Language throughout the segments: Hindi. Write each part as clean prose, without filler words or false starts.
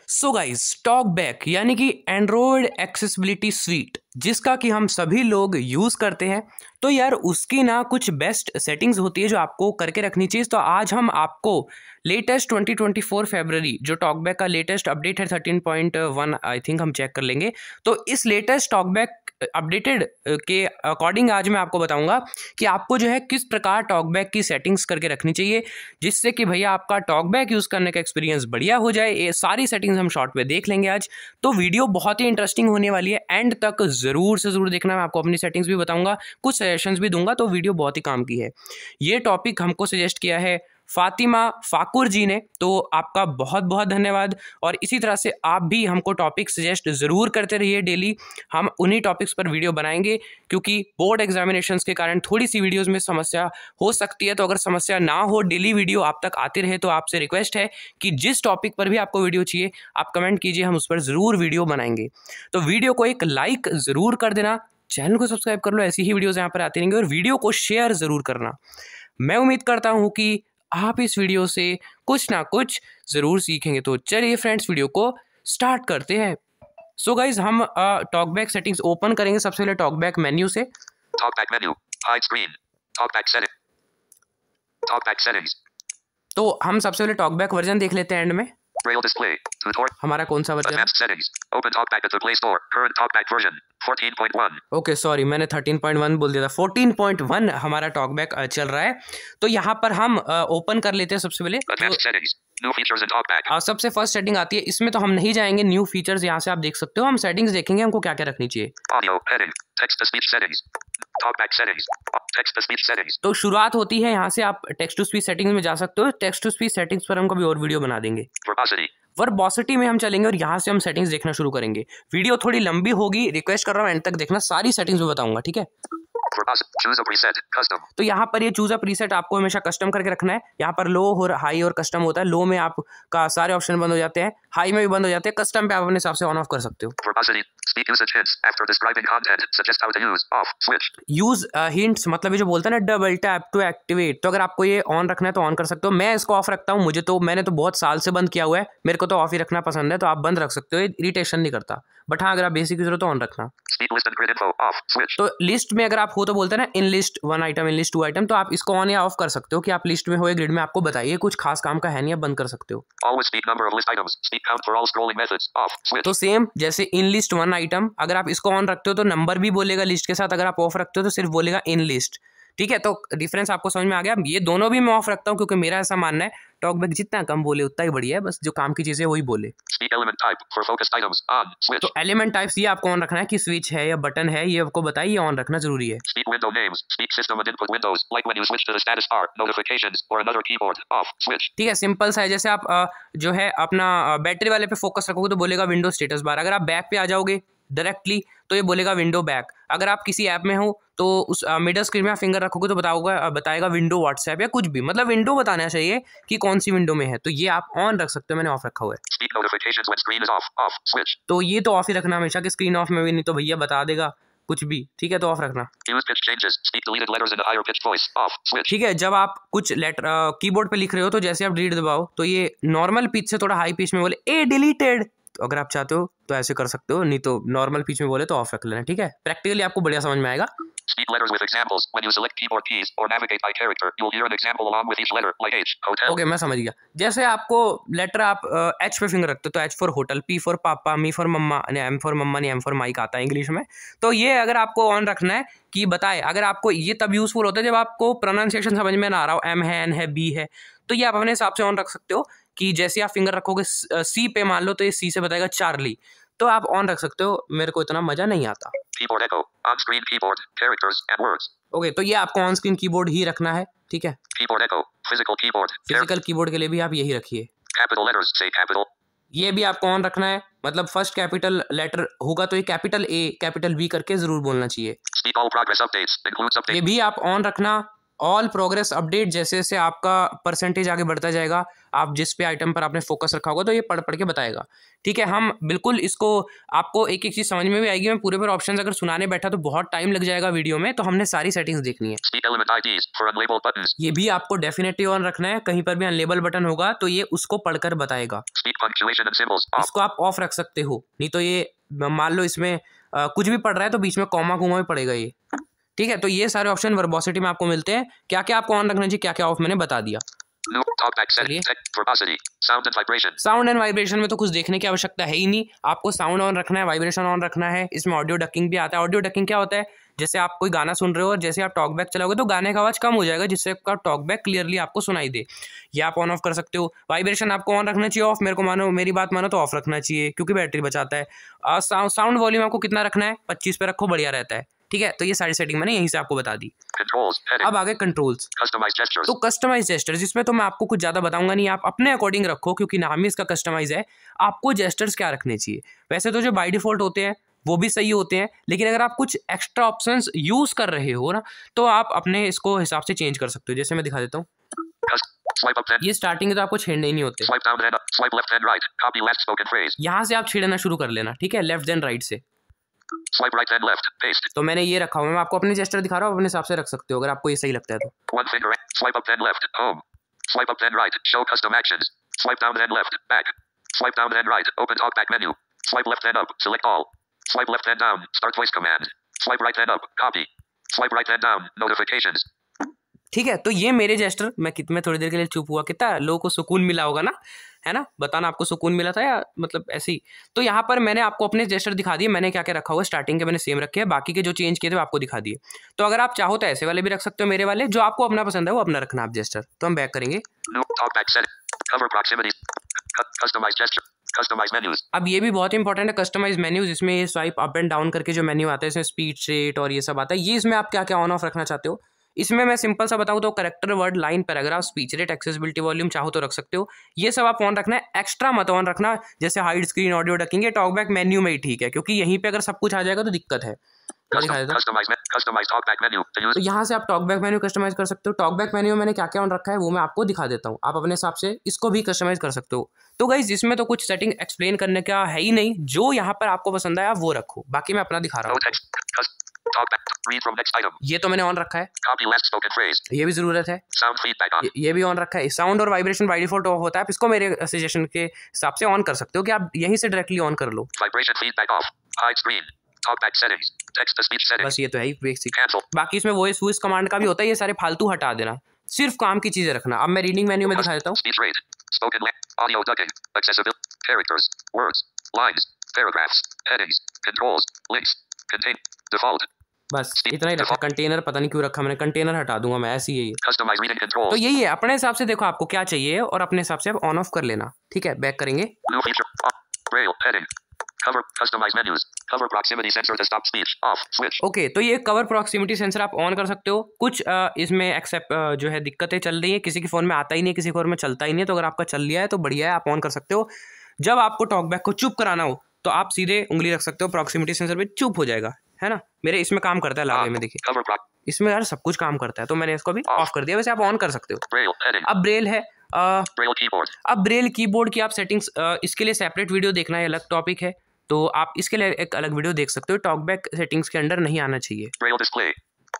सो गाइस, टॉकबैक यानी कि एंड्रॉयड एक्सेसिबिलिटी स्वीट जिसका कि हम सभी लोग यूज़ करते हैं, तो यार उसकी ना कुछ बेस्ट सेटिंग्स होती है जो आपको करके रखनी चाहिए। तो आज हम आपको लेटेस्ट 2024 फरवरी जो टॉकबैक का लेटेस्ट अपडेट है 13.1 आई थिंक हम चेक कर लेंगे। तो इस लेटेस्ट टॉकबैक अपडेटेड के अकॉर्डिंग आज मैं आपको बताऊंगा कि आपको जो है किस प्रकार टॉकबैक की सेटिंग्स करके रखनी चाहिए जिससे कि भैया आपका टॉकबैक यूज़ करने का एक्सपीरियंस बढ़िया हो जाए। ये सारी सेटिंग्स हम शॉर्ट में देख लेंगे आज। तो वीडियो बहुत ही इंटरेस्टिंग होने वाली है, एंड तक ज़रूर से ज़रूर देखना। मैं आपको अपनी सेटिंग्स भी बताऊंगा, कुछ सजेशंस भी दूंगा, तो वीडियो बहुत ही काम की है। ये टॉपिक हमको सजेस्ट किया है फातिमा फाकुर जी ने, तो आपका बहुत बहुत धन्यवाद। और इसी तरह से आप भी हमको टॉपिक सजेस्ट ज़रूर करते रहिए डेली, हम उन्हीं टॉपिक्स पर वीडियो बनाएंगे क्योंकि बोर्ड एग्जामिनेशंस के कारण थोड़ी सी वीडियोस में समस्या हो सकती है। तो अगर समस्या ना हो, डेली वीडियो आप तक आती रहे, तो आपसे रिक्वेस्ट है कि जिस टॉपिक पर भी आपको वीडियो चाहिए आप कमेंट कीजिए, हम उस पर ज़रूर वीडियो बनाएंगे। तो वीडियो को एक लाइक ज़रूर कर देना, चैनल को सब्सक्राइब कर लो, ऐसी ही वीडियोज़ यहाँ पर आती रहेंगी, और वीडियो को शेयर ज़रूर करना। मैं उम्मीद करता हूँ कि आप इस वीडियो से कुछ ना कुछ ज़रूर सीखेंगे। तो चलिए फ्रेंड्स, वीडियो को स्टार्ट करते हैं। सो गाइज, हम टॉकबैक सेटिंग्स ओपन करेंगे सबसे पहले टॉकबैक मेन्यू से। Talkback menu, hide screen, talkback setting, talkback settings. तो हम सबसे पहले टॉकबैक वर्जन देख लेते हैं एंड में ब्रेल डिस्प्ले, ट्यूटोरियल, हमारा कौन सा version. Advanced settings, open talkback at the play store, current talkback version 14.1। Okay sorry, मैंने 13.1 बोल दिया था, 14.1 हमारा टॉकबैक चल रहा है। तो यहाँ पर हम ओपन कर लेते हैं सबसे पहले। Advanced settings, new features in talkback. सबसे फर्स्ट सेटिंग आती है, इसमें तो हम नहीं जाएंगे। न्यू फीचर्स यहाँ से आप देख सकते हो, हम सेटिंग्स देखेंगे हमको क्या क्या रखनी चाहिए। Audio, heading, text to speech settings, talkback settings, text to speech settings. तो शुरुआत होती है यहाँ से, आप टेक्स्ट टू स्पीच सेटिंग्स में जा सकते हो। टेक्स्ट टू स्पीच सेटिंग्स पर हम कभी और वीडियो बना देंगे। वर्बोसिटी में हम चलेंगे और यहाँ से हम सेटिंग्स देखना शुरू करेंगे। वीडियो थोड़ी लंबी होगी, रिक्वेस्ट कर रहा हूँ एंड तक देखना, सारी सेटिंग्स में बताऊंगा, ठीक है। तो यहाँ पर ये चूज अ प्रीसेट आपको हमेशा कस्टम करके रखना है। यहाँ पर लो और हाई और कस्टम होता है। लो में आपका सारे ऑप्शन बंद हो जाते हैं, हाई में भी बंद हो जाते हैं, कस्टम पे आप अपने हिसाब से ऑन ऑफ कर सकते हो। यूज हिंट्स मतलब ये जो बोलता है ना, डबल टैप टू एक्टिवेट, तो अगर आपको ये ऑन रखना है तो ऑन कर सकते हो। मैं इसको ऑफ रखता हूँ, मैंने तो बहुत साल से बंद किया हुआ है, मेरे को तो ऑफ ही रखना पसंद है, तो आप बंद रख सकते हो, इरिटेशन नहीं करता। बट हाँ, अगर आप बेसिक यूजर हो तो ऑन रखना। तो लिस्ट में अगर आप हो तो बोलते हैं ना, in list 1 item, in list 2 item, तो आप इसको ऑन या ऑफ कर सकते हो कि आप लिस्ट में हो या ग्रिड में, आपको बताइए, कुछ खास काम का है नहीं, आप बंद कर सकते हो। तो सेम जैसे इन लिस्ट 1 आइटम, अगर आप इसको ऑन रखते हो तो नंबर भी बोलेगा लिस्ट के साथ, अगर आप ऑफ रखते हो तो सिर्फ बोलेगा इन लिस्ट, ठीक है। तो डिफरेंस आपको समझ में आ गया। ये दोनों भी मैं ऑफ रखता हूँ क्योंकि मेरा ऐसा मानना है टॉकबैक जितना कम बोले उतना ही बढ़िया है, बस जो काम की चीज़ है वही बोले। तो एलिमेंट टाइप्स ये आपको ऑन रखना है कि स्विच है या बटन है, ये आपको बताइए, ऑन रखना जरूरी है। ठीक है, सिंपल सा है। जैसे आप जो है अपना बैटरी वाले पे फोकस रखोगे तो बोलेगा विंडो स्टेटस बार। अगर आप बैक पे आ जाओगे डायरेक्टली तो ये बोलेगा विंडो बैक। अगर आप किसी ऐप में हो तो उस मिडल स्क्रीन में आप फिंगर रखोगे तो बताएगा विंडो व्हाट्सएप या कुछ भी, मतलब विंडो बताना चाहिए कि कौन सी विंडो में है। तो ये आप ऑन रख सकते हो, मैंने ऑफ रखा हुआ है। तो ये तो ऑफ ही रखना हमेशा, कि स्क्रीन ऑफ में भी, नहीं तो भैया बता देगा कुछ भी, ठीक है, तो ऑफ रखना। ठीक है, जब आप कुछ लेटर कीबोर्ड पे लिख रहे हो तो जैसे आप डिलीट दबाओ तो ये नॉर्मल पिच से थोड़ा हाई पिच में बोले ए डिलीटेड, तो अगर आप चाहते हो तो ऐसे कर सकते हो, नहीं तो नॉर्मल पिच में बोले तो ऑफ रख लेना, ठीक है। प्रैक्टिकली आपको बढ़िया समझ में आएगा। ओके, मैं समझ गया। जैसे आपको लेटर आप एच पे फिंगर रखते हो तो H for hotel, P for papa, me for mamma, M for mamma नहीं, एम फॉर माइक आता है इंग्लिश में। तो ये अगर आपको ऑन रखना है कि बताए, अगर आपको ये तब यूजफुल होता है जब आपको प्रोनाउंसिएशन समझ में ना आ रहा हो, एम है, एन है, बी है, तो ये आप अपने हिसाब से ऑन रख सकते हो कि जैसे आप फिंगर रखोगे सी पे, मान लो तो ये सी से बताएगा चार्ली, तो आप ऑन रख सकते हो। मेरे को इतना मजा नहीं आता। ओके, तो ये आपको ऑन स्क्रीन कीबोर्ड ही रखना है, ठीक है। फिजिकल कीबोर्ड के लिए भी आप यही रखिए। ये भी आपको ऑन रखना है, मतलब फर्स्ट कैपिटल लेटर होगा तो ये कैपिटल ए कैपिटल बी करके जरूर बोलना चाहिए। ये भी आप ऑन रखना, ऑल प्रोग्रेस अपडेट, जैसे जैसे आपका परसेंटेज आगे बढ़ता जाएगा, आप जिस पे आइटम पर आपने फोकस रखा होगा तो ये पढ़ पढ़ के बताएगा। ठीक है, हम बिल्कुल इसको आपको एक एक चीज़ समझ में भी आएगी। मैं पूरे ऑप्शंस अगर सुनाने बैठा तो बहुत टाइम लग जाएगा वीडियो में, तो हमने सारी सेटिंग्स देखनी है। Speak element IDs for unlabeled buttons. ये भी आपको डेफिनेटली ऑन रखना है। कहीं पर भी अनलेबल बटन होगा तो ये उसको पढ़कर बताएगा। Speak punctuation and symbols off. इसको आप ऑफ रख सकते हो, नहीं तो ये मान लो इसमें कुछ भी पढ़ रहा है तो बीच में कॉमा कुमा भी पड़ेगा ये। ठीक है, तो ये सारे ऑप्शन वर्बोसिटी में आपको मिलते हैं। क्या क्या आपको ऑन रखना चाहिए, क्या क्या ऑफ, मैंने बता दिया। New talkback चलिए। setting. Verbosity. Sound and vibration. Sound and vibration में तो कुछ देखने की आवश्यकता है ही नहीं। आपको साउंड ऑन रखना है, वाइब्रेशन ऑन रखना है। इसमें ऑडियो डकिंग भी आता है। ऑडियो डकिंग क्या होता है, जैसे आप कोई गाना सुन रहे हो और जैसे आप टॉकबैक चलाओगे तो गाने का आवाज़ कम हो जाएगा, जिससे आपका टॉकबैक क्लियरली आपको सुनाई दे। ये आप ऑन ऑफ कर सकते हो। वाइब्रेशन आपको ऑन रखना चाहिए, ऑफ मेरी बात मानो तो ऑफ रखना चाहिए, क्योंकि बैटरी बचाता है। साउंड वॉल्यूम आपको कितना रखना है, 25 पे रखो, बढ़िया रहता है। ठीक है, तो ये सारी सेटिंग मैंने यहीं से आपको बता दी। Controls. Heading. अब आगे कंट्रोल्स। Customized gestures. तो कस्टमाइज जेस्टर्स, इसमें तो मैं आपको कुछ ज़्यादा बताऊंगा नहीं, आप अपने अकॉर्डिंग रखो, क्योंकि नाम ही इसका कस्टमाइज है। आपको जेस्टर्स क्या रखने चाहिए, वैसे तो जो बाय डिफॉल्ट होते हैं वो भी सही होते हैं, लेकिन अगर आप कुछ एक्स्ट्रा ऑप्शंस यूज़ कर रहे हो ना, तो आप अपने इसको हिसाब से चेंज कर सकते हो। जैसे मैं दिखा देता हूँ, Swipe up then. ये स्टार्टिंग तो आपको छेड़ने ही नहीं होते। Swipe down then up. Swipe left then right. Copy last spoken phrase. यहाँ से आप छेड़ना शुरू कर लेना। ठीक है, लेफ्ट देन राइट से। Swipe right then left. Paste. तो मैंने ये रखा हुआ है, मैं आपको अपने जेस्टर दिखा रहा हूँ, अपने हिसाब से रख सकते हो अगर आपको ये सही लगता है तो। One finger. Swipe up then left. Home. Swipe up then right. Show custom actions. Swipe down then left. Back. Swipe down then right. Open talkback menu. Swipe left then up. Select all. Swipe left then down. Start voice command. Swipe right then up. Copy. Swipe right then down. Notifications. ठीक है, तो ये मेरे जेस्टर, मैं थोड़ी देर के लिए चुप हुआ, कितना लोगों को सुकून मिला होगा ना, है ना? बताना, आपको सुकून मिला था या मतलब ऐसे ही? तो यहाँ पर मैंने आपको अपने जेस्टर दिखा दिए, मैंने क्या क्या रखा हुआ, स्टार्टिंग के मैंने सेम रखे हैं, बाकी के जो चेंज किए थे वो आपको दिखा दिए। तो अगर आप चाहो तो ऐसे वाले भी रख सकते हो, मेरे वाले, जो आपको अपना पसंद है वो अपना रखना आप जेस्टर। तो हम बैक करेंगे। New talkback setting. Cover proximity. Customize gesture. Customize menus. अब ये भी बहुत इंपॉर्टेंट है, कस्टमाइज मेन्यूज। इसमें ये स्वाइप अप एंड डाउन करके जो मेन्यू आता है, इसमें स्पीड रेट और ये सब आता है। ये इसमें आप क्या क्या ऑन ऑफ रखना चाहते हो, इसमें मैं सिंपल सा बताऊं तो character, word, line, paragraph, speech rate, accessibility, volume चाहो तो रख सकते हो। ये सब आप ऑन रखना है, एक्स्ट्रा मत ऑन रखना। जैसे हाइड स्क्रीन, ऑडियो डकिंग, ये टॉकबैक मेन्यू में ही ठीक है, क्योंकि यहीं पे अगर सब कुछ आ जाएगा तो दिक्कत है। मैं दिखा देता हूं। Customize talkback menu. To use. तो यहाँ से आप टॉकबैक मेन्यू कस्टमाइज कर सकते हो। टॉकबैक मेन्यू में मैंने क्या क्या ऑन रखा है वो मैं आपको दिखा देता हूँ, आप अपने हिसाब से इसको भी कस्टमाइज कर सकते हो। तो गाइज इसमें तो कुछ सेटिंग एक्सप्लेन करने का है ही नहीं, जो यहाँ पर आपको पसंद आया वो रखो, बाकी मैं अपना दिखा रहा No हूँ। text. Talkback. Read from next item. ये तो मैंने ऑन रखा है, Copy last spoken phrase. ये भी ज़रूरत है। Sound feedback on. ये भी ऑन रखा है। साउंड और वाइब्रेशन बाय डिफॉल्ट ऑफ होता है, आप इसको मेरे सजेशन के हिसाब से ऑन कर सकते हो कि आप यहीं से डायरेक्टली ऑन कर लो। Vibration feedback off. Hide screen. Talkback settings. Text to speech settings. बस ये तो है ही बेसिक। Cancel. बाकी इसमें वॉइस कमांड का भी होता है, ये सारे फालतू हटा देना, सिर्फ काम की चीज़ें रखना। अब मैं रीडिंग मेन्यू में दिखा देता हूँ। Speech rate. Spoken audio ducking. Accessibility. Characters. Words. Lines. Paragraphs. Headings. Controls. Links. Contain. Default. बस इतना ही रखा। कंटेनर पता नहीं क्यों रखा मैंने, कंटेनर हटा दूंगा मैं, ऐसी है ये। Customize reading controls. तो यही है, अपने हिसाब से देखो आपको क्या चाहिए और अपने हिसाब से आप ऑन ऑफ कर लेना। ठीक है, बैक करेंगे। New feature. Off. Braille. Heading. Cover. Customize menus. Cover proximity sensor to stop speech. Off. Switch. Okay, तो ये कवर प्रॉक्सिमिटी सेंसर आप ऑन कर सकते हो। कुछ इसमें एक्सेप्ट जो है दिक्कतें चल रही है, किसी के फ़ोन में आता ही नहीं है, किसी के फ़ोन में चलता ही नहीं है। तो अगर आपका चल लिया है तो बढ़िया है, आप ऑन कर सकते हो। जब आपको टॉकबैक को चुप कराना हो तो आप सीधे उंगली रख सकते हो प्रॉक्सिमिटी सेंसर पे, चुप हो जाएगा, है ना? मेरे इसमें काम करता है लागे में, देखिए Cover proc. इसमें यार सब कुछ काम करता है, तो मैंने इसको भी ऑफ कर दिया। वैसे आप ऑन कर सकते हो। Braille. Heading. अब ब्रेल है, Braille keyboard. अब ब्रेल कीबोर्ड की आप सेटिंग्स, इसके लिए सेपरेट वीडियो देखना है, अलग टॉपिक है, तो आप इसके लिए एक अलग वीडियो देख सकते हो। टॉकबैक सेटिंग्स के अंडर नहीं आना चाहिए। Braille display.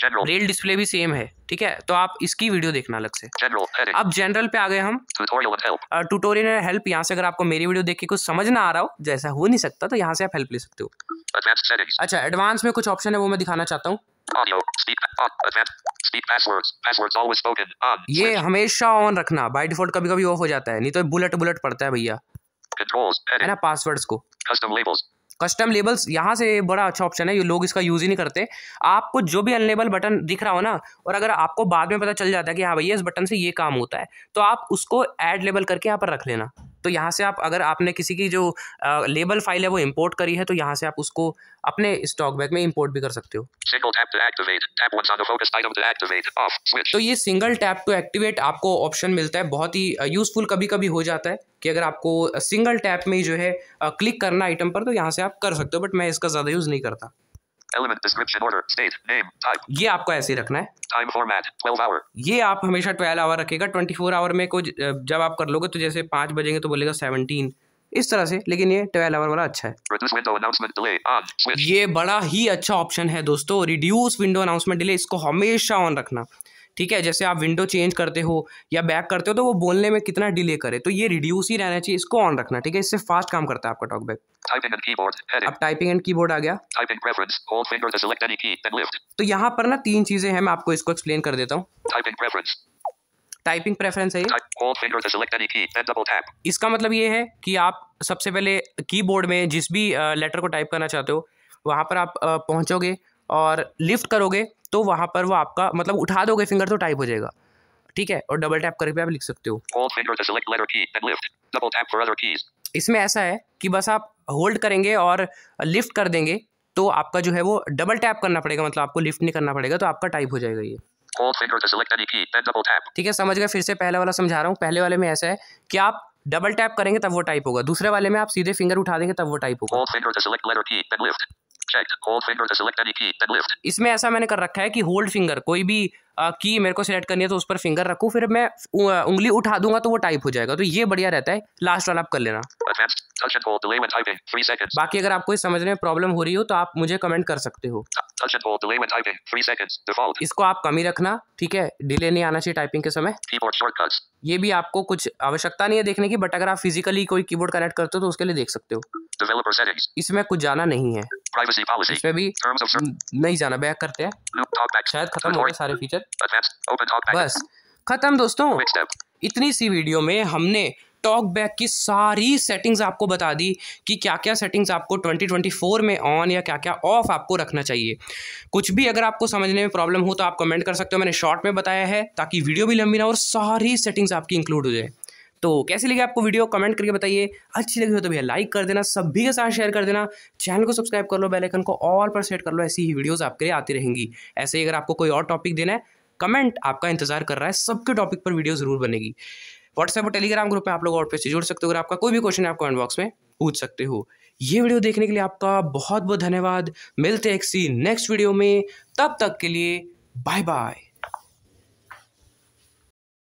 General. Braille display भी सेम है, ठीक है, तो आप इसकी वीडियो देखना अलग से। General. Heading. अब जनरल पे आ गए हम। Tutorial and help. Tutorial help, यहाँ से अगर आपको मेरी वीडियो देख के कुछ समझ ना आ रहा हो, जैसा हो नहीं सकता, तो यहाँ से आप हेल्प ले सकते हो। Advanced settings. अच्छा, एडवांस में कुछ ऑप्शन है वो मैं दिखाना चाहता हूँ। Audio. Speak. On. Advanced. Speak passwords. Passwords always spoken. On. ये Switch. हमेशा ऑन रखना, बाय डिफॉल्ट कभी कभी ऑफ हो जाता है, नहीं तो बुलेट पड़ता है भैया, Controls. है Heading. ना, पासवर्ड्स को। Custom labels. कस्टम लेबल्स, यहाँ से बड़ा अच्छा ऑप्शन है, ये लोग इसका यूज़ ही नहीं करते। आपको जो भी अनलेबल बटन दिख रहा हो ना, और अगर आपको बाद में पता चल जाता है कि हाँ भैया इस बटन से ये काम होता है, तो आप उसको ऐड लेबल करके यहाँ पर रख लेना। तो यहाँ से आप, अगर आपने किसी की जो लेबल फाइल है वो इंपोर्ट करी है, तो यहाँ से आप उसको अपने इस टॉकबैक में इंपोर्ट भी कर सकते हो। Single tap to activate. Tap once on the focused item to activate. Off. Switch. तो ये सिंगल टैप टू एक्टिवेट आपको ऑप्शन मिलता है, बहुत ही यूज़फुल कभी कभी हो जाता है कि अगर आपको सिंगल टैप में ही जो है क्लिक करना आइटम पर, तो यहाँ से आप कर सकते हो, बट मैं इसका ज़्यादा यूज़ नहीं करता। Element description order state name type. ये आपको ऐसे ही रखना है। Time format 12 hour. ये आप हमेशा 12 आवर रखेगा। 24 आवर में कुछ जब आप कर लोगे तो जैसे 5 बजेंगे तो बोलेगा 17 इस तरह से, लेकिन ये 12 आवर वाला अच्छा है। Reduce window announcement delay on switch. ये बड़ा ही अच्छा ऑप्शन है दोस्तों, रिड्यूस विंडो अनाउंसमेंट डिले। इसको हमेशा ऑन रखना, ठीक है। जैसे आप विंडो चेंज करते हो या बैक करते हो तो वो बोलने में कितना डिले करे, तो ये रिड्यूस ही रहना चाहिए, इसको ऑन रखना, ठीक है। इससे फास्ट काम करता है आपका talkback. Typing and keyboard heading. अब टाइपिंग एंड कीबोर्ड आ गया। Typing preference hold finger to select any key then lift. तो यहाँ पर ना 3 चीज़ें हैं, मैं आपको इसको एक्सप्लेन कर देता हूँ। Typing preference. टाइपिंग प्रेफरेंस है ये। Type hold finger to select any key then double tap. इसका मतलब ये है कि आप सबसे पहले कीबोर्ड में जिस भी लेटर को टाइप करना चाहते हो वहाँ पर आप पहुँचोगे और लिफ्ट करोगे तो वहाँ पर वो आपका मतलब उठा दोगे फिंगर तो टाइप हो जाएगा, ठीक है। और डबल टैप करके आप लिख सकते हो। Hold finger to select letter key then lift. Double tap for other keys. इसमें ऐसा है कि बस आप होल्ड करेंगे और लिफ्ट कर देंगे तो आपका जो है वो डबल टैप करना पड़ेगा, मतलब आपको लिफ्ट नहीं करना पड़ेगा, तो आपका टाइप हो जाएगा ये। Hold finger to select any key then double tap. ठीक है, समझ गए। फिर से पहले वाला समझा रहा हूँ। पहले वाले में ऐसा है कि आप डबल टैप करेंगे तब वो टाइप होगा, दूसरे वाले में आप सीधे फिंगर उठा देंगे तब वो टाइप होगा। Hold finger to select letter key then lift. Checked. Hold finger to select any key then lift. इसमें ऐसा मैंने कर रखा है कि होल्ड फिंगर, कोई भी की मेरे को सिलेक्ट करनी है तो उस पर फिंगर रखूँ, फिर मैं उंगली उठा दूंगा तो वो टाइप हो जाएगा, तो ये बढ़िया रहता है। लास्ट वाला आप कर लेना। Advanced touch and hold delay when typing 3 seconds. बाकी अगर आपको इस समझने में प्रॉब्लम हो रही हो तो आप मुझे कमेंट कर सकते हो। Touch and hold delay when typing 3 seconds. Default. इसको आप कम ही रखना, ठीक है। डिले नहीं आना चाहिए टाइपिंग के समय। Keyboard shortcuts. ये भी आपको कुछ आवश्यकता नहीं है देखने की, बट अगर आप फिजिकली कोई कीबोर्ड कनेक्ट करते हो तो उसके लिए देख सकते हो। Developer settings. इसमें कुछ जाना नहीं है, Privacy policy. इसमें भी Terms of service. नहीं जाना। बैक करते हैं, Loop talkback. शायद खत्म हो गए सारे फीचर। Advanced open talkback. बस खत्म दोस्तों। Quick step. इतनी सी वीडियो में हमने टॉकबैक की सारी सेटिंग्स आपको बता दी कि क्या क्या सेटिंग्स आपको 2024 में ऑन या क्या क्या ऑफ आपको रखना चाहिए। कुछ भी अगर आपको समझने में प्रॉब्लम हो तो आप कमेंट कर सकते हो, मैंने शॉर्ट में बताया है ताकि वीडियो भी लंबी ना और सारी सेटिंग्स आपकी इंक्लूड हो जाए। तो कैसी लगी आपको वीडियो कमेंट करके बताइए। अच्छी लगी हो तो भैया लाइक कर देना, सभी के साथ शेयर कर देना, चैनल को सब्सक्राइब कर लो, बेल आइकन को ऑल पर सेट कर लो, ऐसी ही वीडियोस आपके लिए आती रहेंगी। ऐसे ही अगर आपको कोई और टॉपिक देना है कमेंट आपका इंतजार कर रहा है, सबके टॉपिक पर वीडियो जरूर बनेगी। व्हाट्सएप और टेलीग्राम ग्रुप में आप लोग और पे से जुड़ सकते हो। अगर आपका कोई भी क्वेश्चन है आप कमेंट बॉक्स में पूछ सकते हो। ये वीडियो देखने के लिए आपका बहुत बहुत धन्यवाद। मिलते हैं एक सी नेक्स्ट वीडियो में, तब तक के लिए बाय बाय।